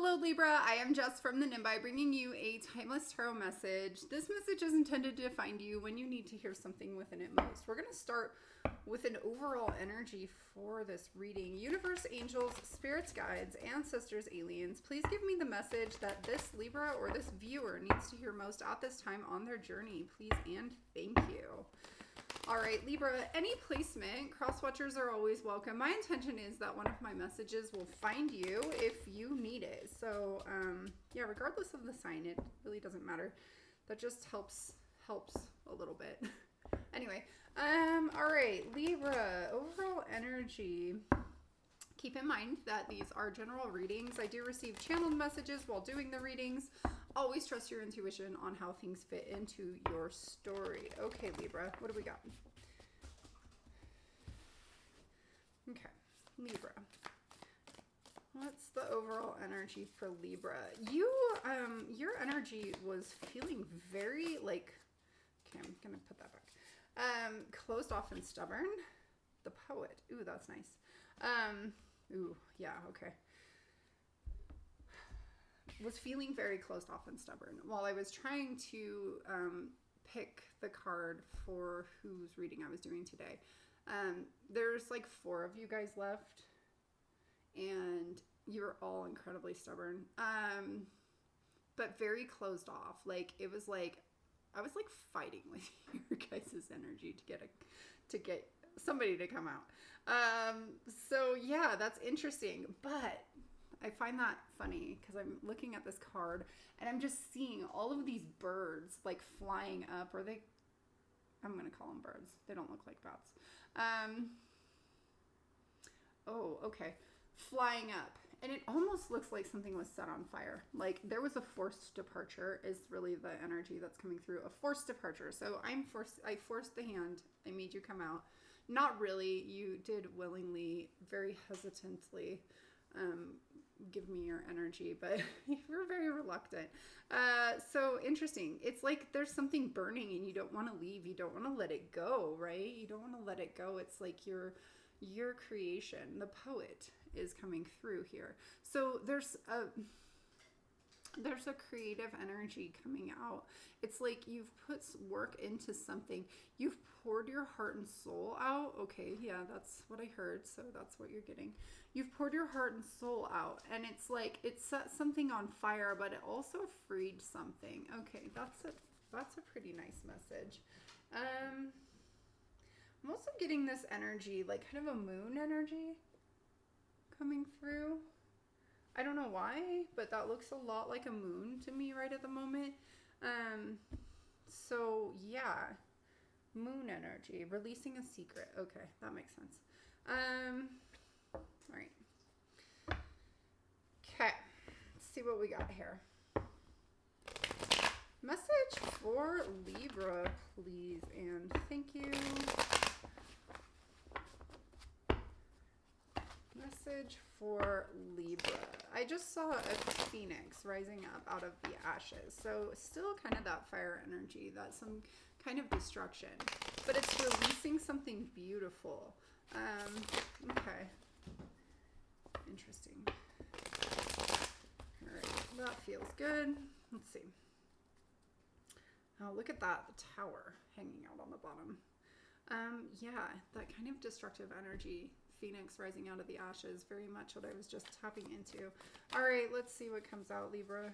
Hello Libra, I am Jess from the Nimbi bringing you a timeless tarot message. This message is intended to find you when you need to hear something within it most. We're going to start with an overall energy for this reading. Universe, angels, spirits, guides, ancestors, aliens, please give me the message that this Libra or this viewer needs to hear most at this time on their journey. Please and thank you. All right, Libra, any placement, cross-watchers are always welcome. My intention is that one of my messages will find you if you need it. So, yeah, regardless of the sign, it really doesn't matter. That just helps a little bit. Anyway, all right, Libra, overall energy. Keep in mind that these are general readings. I do receive channeled messages while doing the readings. Always trust your intuition on how things fit into your story. Okay, Libra, what do we got? Okay, Libra. What's the overall energy for Libra? Your energy was feeling very like, okay, I'm gonna put that back. Closed off and stubborn. The poet. Ooh, that's nice. Ooh, yeah, okay. Was feeling very closed off and stubborn. While I was trying to pick the card for whose reading I was doing today, there's like 4 of you guys left, and you're all incredibly stubborn, but very closed off. Like, it was like, I was like fighting with your guys' energy to get somebody to come out. So yeah, that's interesting, but I find that funny because I'm looking at this card and I'm just seeing all of these birds like flying up, or I'm going to call them birds. They don't look like bats. Oh, okay. Flying up. And it almost looks like something was set on fire. Like there was a forced departure is really the energy that's coming through. A forced departure. So I forced the hand. I made you come out. Not really. You did willingly, very hesitantly give me your energy, but you were very reluctant. So interesting. It's like there's something burning and you don't want to leave. You don't want to let it go, right? You don't want to let it go. It's like your creation, the poet, is coming through here. So there's a creative energy coming out. It's like you've put work into something. You've poured your heart and soul out. Okay, yeah, that's what I heard. So that's what you're getting. You've poured your heart and soul out. And it's like it set something on fire, but it also freed something. Okay, that's a pretty nice message. I'm also getting this energy, like kind of a moon energy coming through. I don't know why, but that looks a lot like a moon to me right at the moment. So yeah, moon energy, releasing a secret. Okay, that makes sense. All right. Okay, let's see what we got here. Message for Libra, please, and thank you. Message for Libra. I just saw a phoenix rising up out of the ashes. So still kind of that fire energy, that's some kind of destruction, but it's releasing something beautiful. Okay. Interesting. All right, that feels good. Let's see. Oh, look at that, the tower hanging out on the bottom. Yeah, that kind of destructive energy. Phoenix rising out of the ashes, very much what I was just tapping into. All right, let's see what comes out, Libra.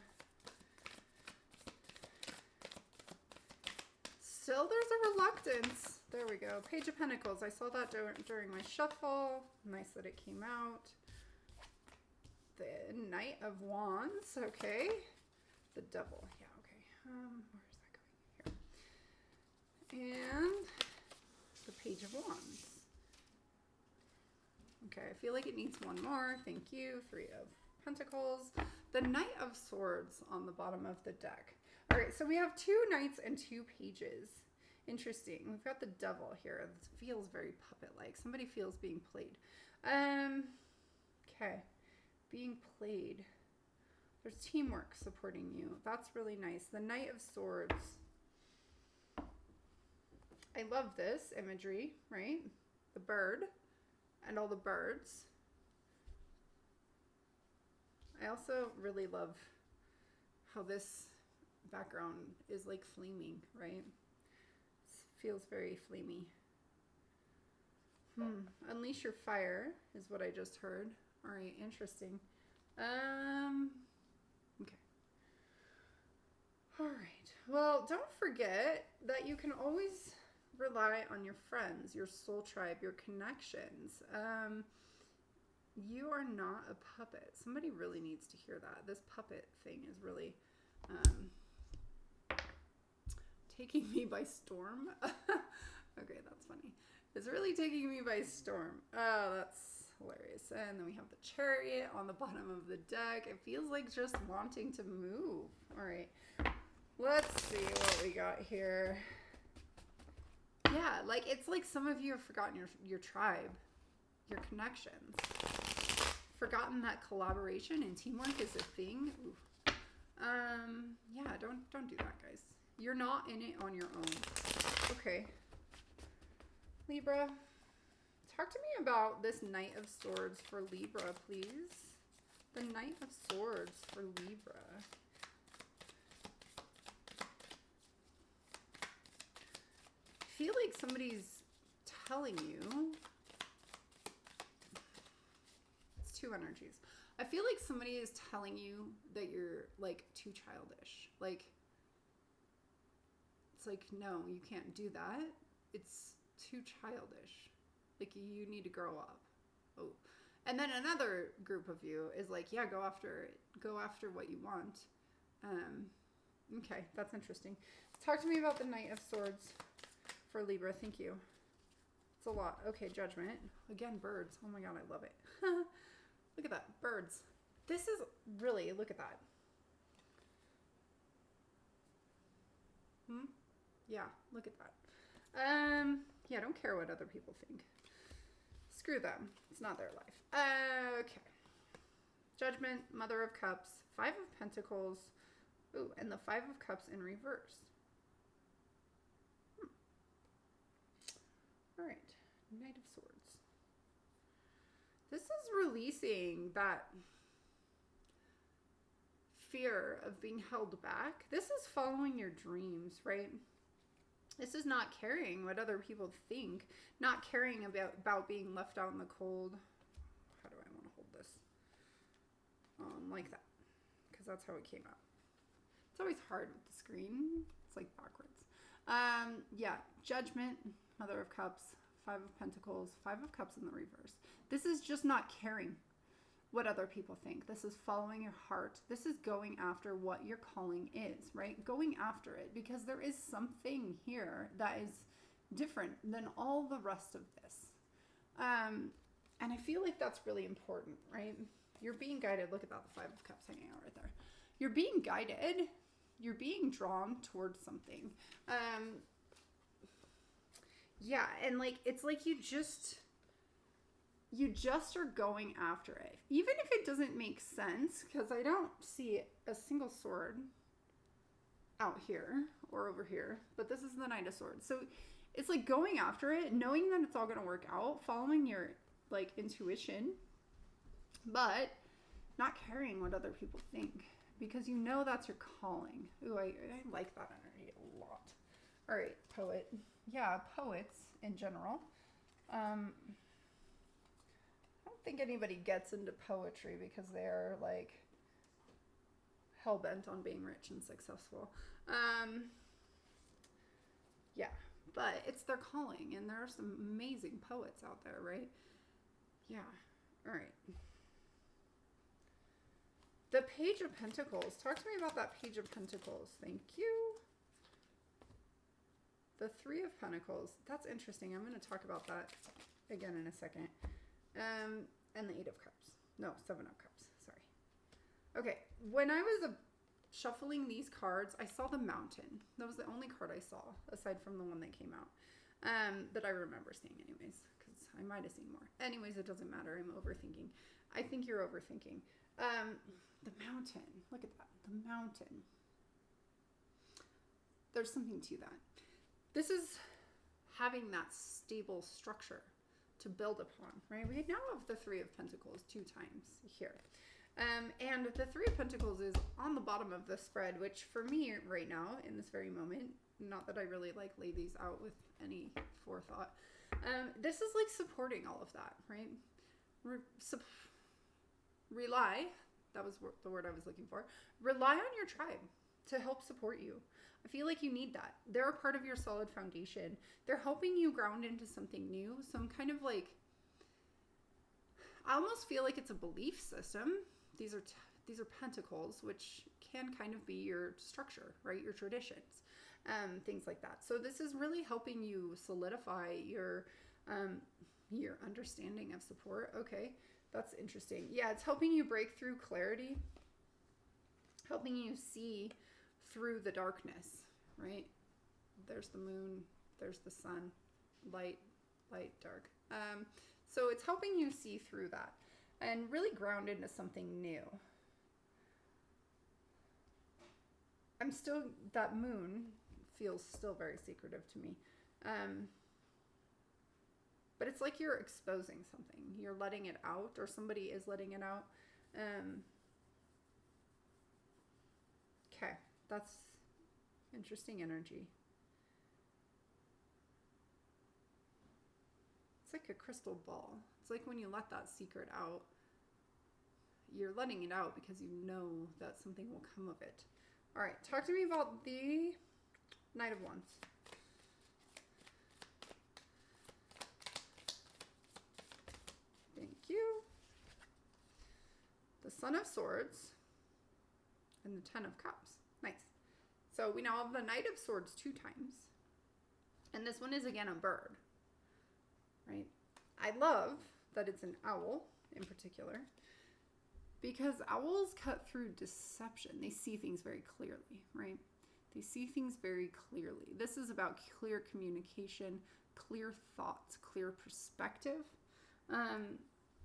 Still, there's a reluctance. There we go. Page of Pentacles. I saw that during my shuffle. Nice that it came out. The Knight of Wands. Okay. The Devil. Yeah, okay. Where is that going? Here. And the Page of Wands. Okay, I feel like it needs one more. Thank you. 3 of Pentacles. The Knight of Swords on the bottom of the deck. All right, so we have 2 knights and 2 pages. Interesting. We've got the Devil here. This feels very puppet-like. Somebody feels being played. Okay. Being played. There's teamwork supporting you. That's really nice. The Knight of Swords. I love this imagery, right? The bird. And all the birds. I also really love how this background is like flaming, right? Feels very flamey. Unleash your fire is what I just heard. All right, interesting. Okay. All right. Well, don't forget that you can always rely on your friends, your soul tribe, your connections. You are not a puppet. Somebody really needs to hear that. This puppet thing is really taking me by storm. Okay, that's funny. It's really taking me by storm. Oh, that's hilarious. And then we have the chariot on the bottom of the deck. It feels like just wanting to move. All right, let's see what we got here. Yeah, like it's like some of you have forgotten your tribe, your connections. Forgotten that collaboration and teamwork is a thing. Ooh. Yeah, don't do that, guys. You're not in it on your own. Okay. Libra, talk to me about this Knight of Swords for Libra, please. The Knight of Swords for Libra. I feel like somebody's telling you. It's two energies. I feel like somebody is telling you that you're like too childish. Like, it's like, no, you can't do that. It's too childish. Like, you need to grow up. Oh. And then another group of you is like, yeah, go after it. Go after what you want. Okay, that's interesting. Talk to me about the Knight of Swords for Libra. Thank you. It's a lot. Okay, Judgment. Again, birds. Oh my God, I love it. Look at that. Birds. This is really, look at that. Yeah, look at that. Yeah, don't care what other people think. Screw them. It's not their life. Okay. Judgment, Mother of Cups, Five of Pentacles. Ooh, and the Five of Cups in reverse. All right. Knight of Swords. This is releasing that fear of being held back. This is following your dreams, right? This is not caring what other people think, not caring about being left out in the cold. How do I want to hold this? Like that, because that's how it came out. It's always hard with the screen. It's like backwards. Yeah, Judgment, Mother of Cups, Five of Pentacles, Five of Cups in the reverse. This is just not caring what other people think. This is following your heart. This is going after what your calling is, right? Going after it, because there is something here that is different than all the rest of this. And I feel like that's really important, right? You're being guided. Look at that, the Five of Cups hanging out right there. You're being guided. You're being drawn towards something. Yeah, and like, it's like you just are going after it. Even if it doesn't make sense, because I don't see a single sword out here or over here, but this is the Knight of Swords. So it's like going after it, knowing that it's all going to work out, following your like intuition, but not caring what other people think, because you know that's your calling. Ooh, I like that energy a lot. All right, poet. Yeah, poets in general. I don't think anybody gets into poetry because they're like hell-bent on being rich and successful. Yeah, but it's their calling, and there are some amazing poets out there, right? Yeah. All right. The Page of Pentacles. Talk to me about that Page of Pentacles. Thank you. The Three of Pentacles. That's interesting. I'm going to talk about that again in a second. And the Eight of Cups. No, Seven of Cups. Sorry. Okay. When I was shuffling these cards, I saw the Mountain. That was the only card I saw, aside from the one that came out, that I remember seeing anyways, because I might have seen more. Anyways, it doesn't matter. I'm overthinking. I think you're overthinking. The Mountain. Look at that. The Mountain. There's something to that. This is having that stable structure to build upon, right? We now have the Three of Pentacles 2 times here. And the Three of Pentacles is on the bottom of the spread, which for me right now, in this very moment, not that I really like lay these out with any forethought, this is like supporting all of that, right? Rely, that was the word I was looking for. Rely on your tribe to help support you. I feel like you need that. They're a part of your solid foundation. They're helping you ground into something new. Some kind of like, I almost feel like it's a belief system. These are pentacles, which can kind of be your structure, right? Your traditions, things like that. So this is really helping you solidify your understanding of support. Okay, that's interesting. Yeah, it's helping you break through clarity, helping you see through the darkness, right? There's the moon, there's the sun, light, dark. So it's helping you see through that and really ground into something new. That moon feels still very secretive to me. But it's like you're exposing something. You're letting it out, or somebody is letting it out. Okay, that's interesting energy. It's like a crystal ball. It's like when you let that secret out, you're letting it out because you know that something will come of it. All right, talk to me about the Knight of Wands. Thank you. The Son of Swords and the Ten of Cups. Nice. So we now have the Knight of Swords 2 times. And this one is again a bird, right? I love that it's an owl in particular, because owls cut through deception. They see things very clearly, right? They see things very clearly. This is about clear communication, clear thoughts, clear perspective.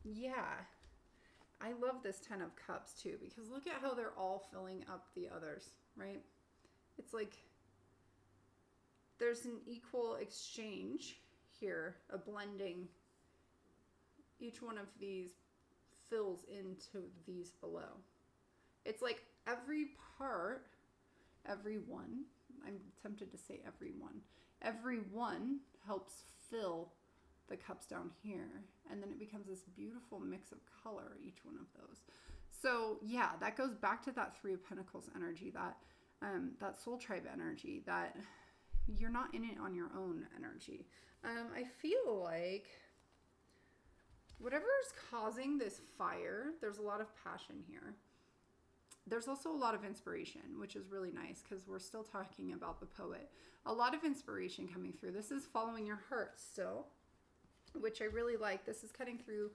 Yeah, I love this Ten of Cups too, because look at how they're all filling up the others, right? It's like there's an equal exchange here, a blending. Each one of these fills into these below. It's like every part, everyone, I'm tempted to say everyone helps fill the cups down here, and then it becomes this beautiful mix of color, each one of those. So yeah, that goes back to that Three of Pentacles energy, that soul tribe energy, that you're not in it on your own energy. I feel like whatever is causing this fire, there's a lot of passion here. There's also a lot of inspiration, which is really nice because we're still talking about the poet. A lot of inspiration coming through. This is following your heart still, which I really like. This is cutting through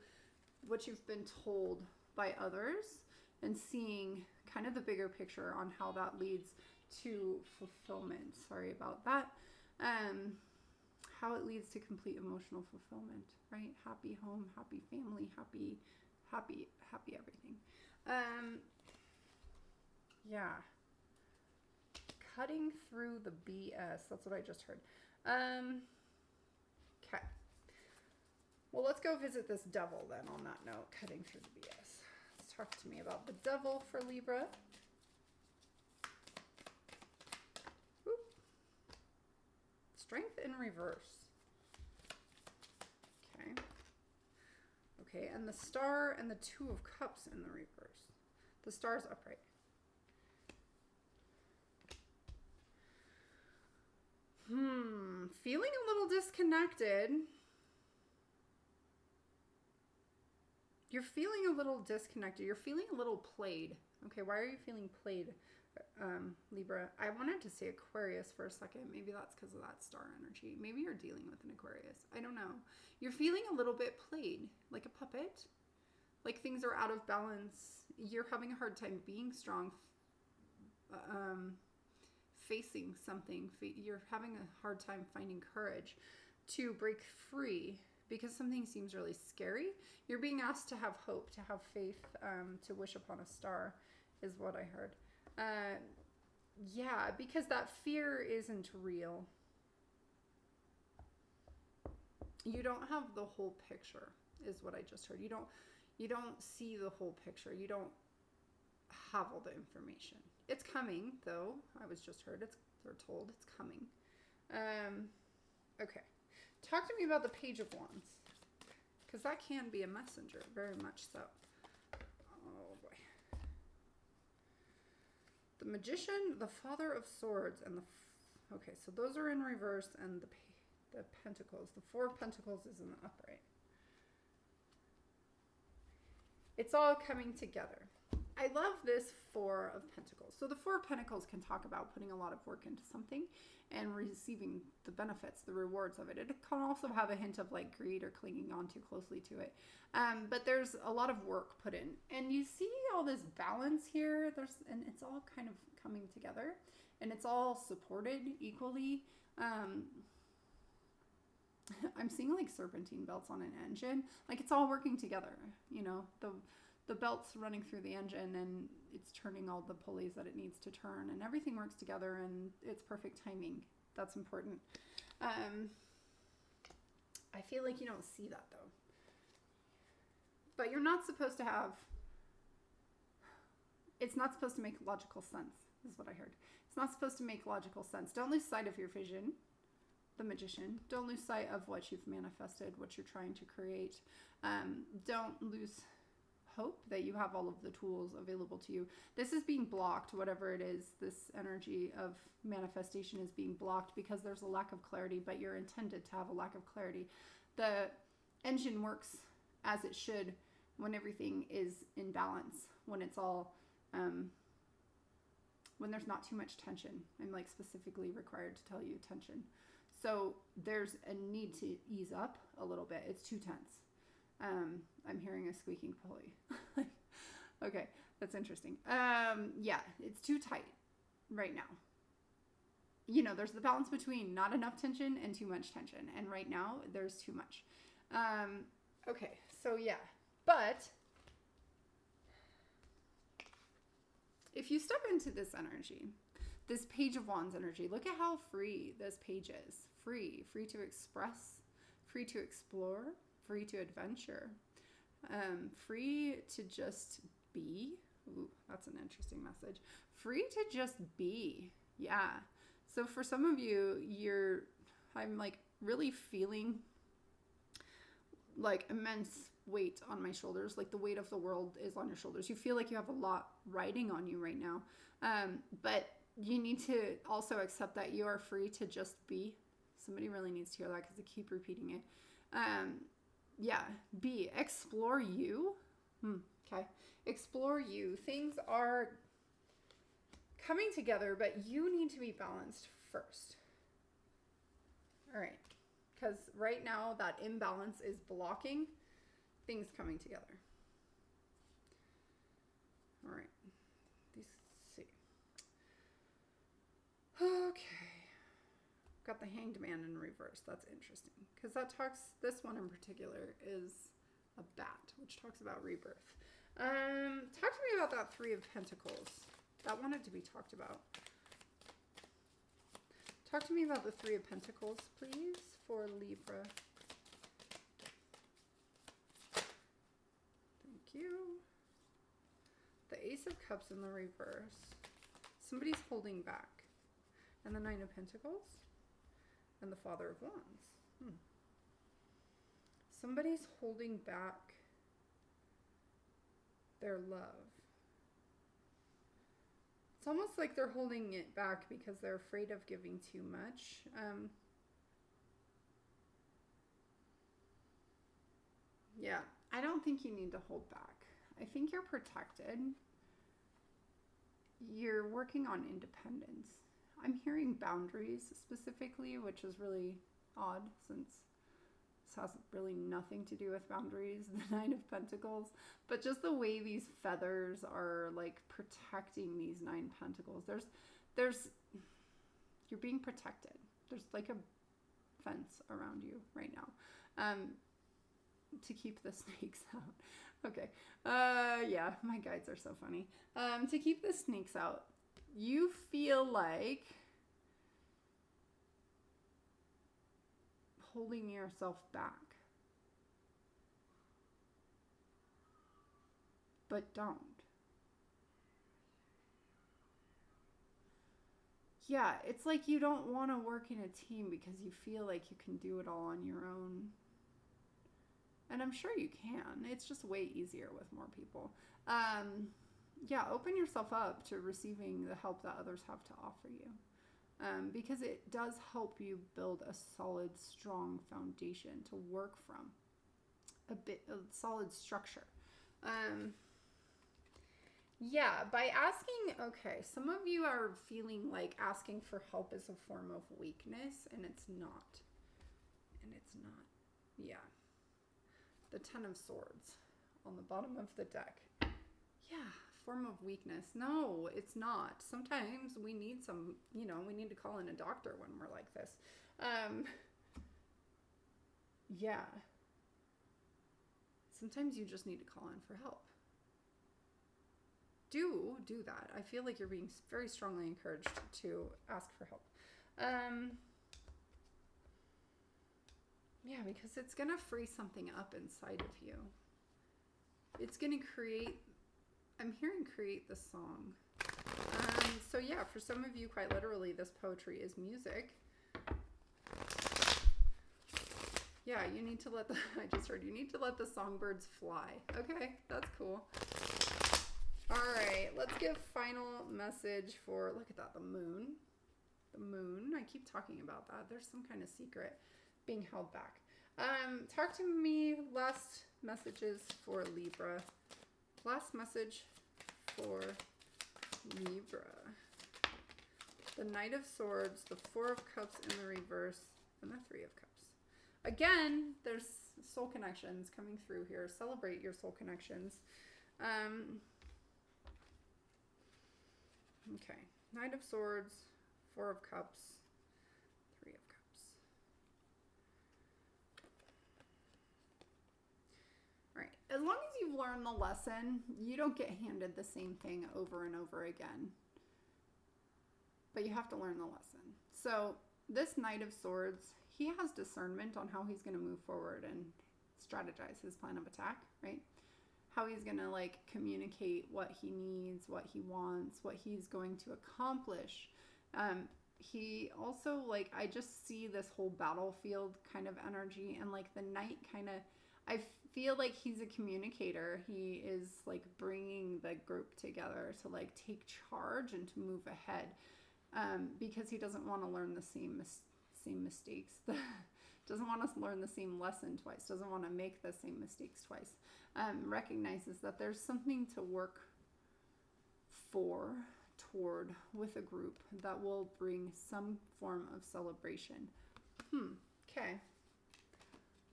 what you've been told by others and seeing kind of the bigger picture on how that leads to fulfillment. Sorry about that. How it leads to complete emotional fulfillment, right? Happy home, happy family, happy everything. Yeah. Cutting through the BS. That's what I just heard. Okay. Well, let's go visit this devil then on that note, cutting through the BS. Let's talk to me about the devil for Libra. Oop. Strength in reverse. Okay. Okay, and the Star and the Two of Cups in the reverse. The Star's upright. Feeling a little disconnected. You're feeling a little disconnected. You're feeling a little played. Okay, why are you feeling played, Libra? I wanted to say Aquarius for a second. Maybe that's because of that star energy. Maybe you're dealing with an Aquarius. I don't know. You're feeling a little bit played, like a puppet. Like things are out of balance. You're having a hard time being strong, facing something. You're having a hard time finding courage to break free because something seems really scary. You're being asked to have hope, to have faith, to wish upon a star is what I heard. Yeah, because that fear isn't real. You don't have the whole picture is what I just heard. You don't see the whole picture. You don't have all the information. It's coming, though. I was just heard they're told it's coming. Okay. Talk to me about the Page of Wands. Because that can be a messenger, very much so. Oh, boy. The Magician, the Father of Swords, and okay, so those are in reverse, and the Pentacles. The Four of Pentacles is in the upright. It's all coming together. I love this Four of Pentacles. So the Four of Pentacles can talk about putting a lot of work into something and receiving the benefits, the rewards of it. It can also have a hint of like greed or clinging on too closely to it. But there's a lot of work put in. And you see all this balance here. And it's all kind of coming together. And it's all supported equally. I'm seeing like serpentine belts on an engine. Like it's all working together, you know, the belt's running through the engine and it's turning all the pulleys that it needs to turn and everything works together and it's perfect timing. That's important. I feel like you don't see that though. But you're not supposed to have, it's not supposed to make logical sense, is what I heard. It's not supposed to make logical sense. Don't lose sight of your vision. The Magician. Don't lose sight of what you've manifested, what you're trying to create. Don't lose hope that you have all of the tools available to you. This is being blocked, whatever it is. This energy of manifestation is being blocked because there's a lack of clarity, but you're intended to have a lack of clarity. The engine works as it should when everything is in balance, when it's all, when there's not too much tension. I'm like specifically required to tell you tension. So there's a need to ease up a little bit. It's too tense. I'm hearing a squeaking pulley. Okay, that's interesting. Yeah, it's too tight right now. You know, there's the balance between not enough tension and too much tension. And right now, there's too much. Okay, so yeah. But if you step into this energy, this Page of Wands energy, look at how free this page is. Free to express, free to explore, free to adventure, free to just be. Ooh, that's an interesting message. Free to just be. Yeah. So for some of you, I'm like really feeling like immense weight on my shoulders. Like the weight of the world is on your shoulders. You feel like you have a lot riding on you right now. But you need to also accept that you are free to just be. Somebody really needs to hear that because I keep repeating it. Yeah, be. Explore you. Okay. Explore you. Things are coming together, but you need to be balanced first. All right. Because right now that imbalance is blocking things coming together. All right. Let's see. Okay. Got the Hanged Man in reverse. That's interesting. Because this one in particular is a bat, which talks about rebirth. Talk to me about that Three of Pentacles. That wanted to be talked about. Talk to me about the Three of Pentacles, please, for Libra. Thank you. The Ace of Cups in the reverse. Somebody's holding back. And the Nine of Pentacles. And the Father of Wands. Somebody's holding back their love. It's almost like they're holding it back because they're afraid of giving too much. Yeah, I don't think you need to hold back. I think you're protected. You're working on independence. I'm hearing boundaries specifically, which is really odd since this has really nothing to do with boundaries, the Nine of Pentacles. But just the way these feathers are like protecting these Nine Pentacles. You're being protected. There's like a fence around you right now to keep the snakes out. Okay. Yeah, my guides are so funny. To keep the snakes out. You feel like holding yourself back. But don't. yeah, it's like you don't want to work in a team because you feel like you can do it all on your own. And I'm sure you can. It's just way easier with more people. Yeah, open yourself up to receiving the help that others have to offer you. Because it does help you build a solid, strong foundation to work from, a solid structure. Yeah, by asking, okay, some of you are feeling like asking for help is a form of weakness, and it's not. And it's not. Yeah. The Ten of Swords on the bottom of the deck. Yeah, form of weakness. No, it's not. Sometimes we need we need to call in a doctor when we're like this. Yeah. Sometimes you just need to call in for help. Do that. I feel like you're being very strongly encouraged to ask for help. Yeah, because it's going to free something up inside of you. It's going to create, I'm hearing create the song. So yeah, for some of you, quite literally, this poetry is music. Yeah, you need to let I just heard, you need to let the songbirds fly. Okay, that's cool. All right, let's give final message for, look at that, the moon. The moon, I keep talking about that. There's some kind of secret being held back. Talk to me, last messages for Libra. Last message for Libra. The Knight of Swords, the Four of Cups in the reverse, and the Three of Cups. Again, there's soul connections coming through here. Celebrate your soul connections. Okay, Knight of Swords, Four of Cups, Three of Cups. All right, as long as you've learned the lesson, you don't get handed the same thing over and over again. But you have to learn the lesson. So this Knight of Swords, he has discernment on how he's going to move forward and strategize his plan of attack, right? How he's going to like communicate what he needs, what he wants, what he's going to accomplish. He also, like, I just see this whole battlefield kind of energy, and like the knight kind of, I feel like he's a communicator. He is like bringing the group together to like take charge and to move ahead, because he doesn't want to learn the same mistakes. Doesn't want us to learn the same lesson twice. Doesn't want to make the same mistakes twice. Recognizes that there's something to work toward with a group that will bring some form of celebration. Okay.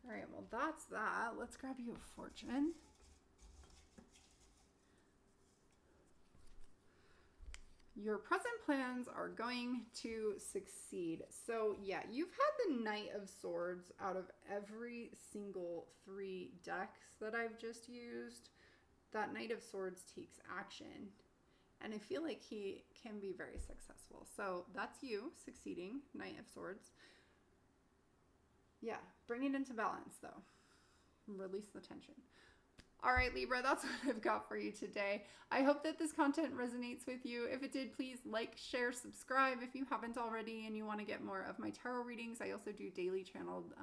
All right, well, that's that. Let's grab you a fortune. Your present plans are going to succeed. So yeah, you've had the Knight of Swords out of every single 3 decks that I've just used. That Knight of Swords takes action, and I feel like he can be very successful. So that's you succeeding, Knight of Swords. Yeah, bring it into balance though. Release the tension. All right, Libra, that's what I've got for you today. I hope that this content resonates with you. If it did, please like, share, subscribe if you haven't already and you want to get more of my tarot readings. I also do daily channeled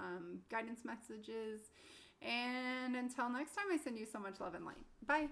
guidance messages. And until next time, I send you so much love and light. Bye.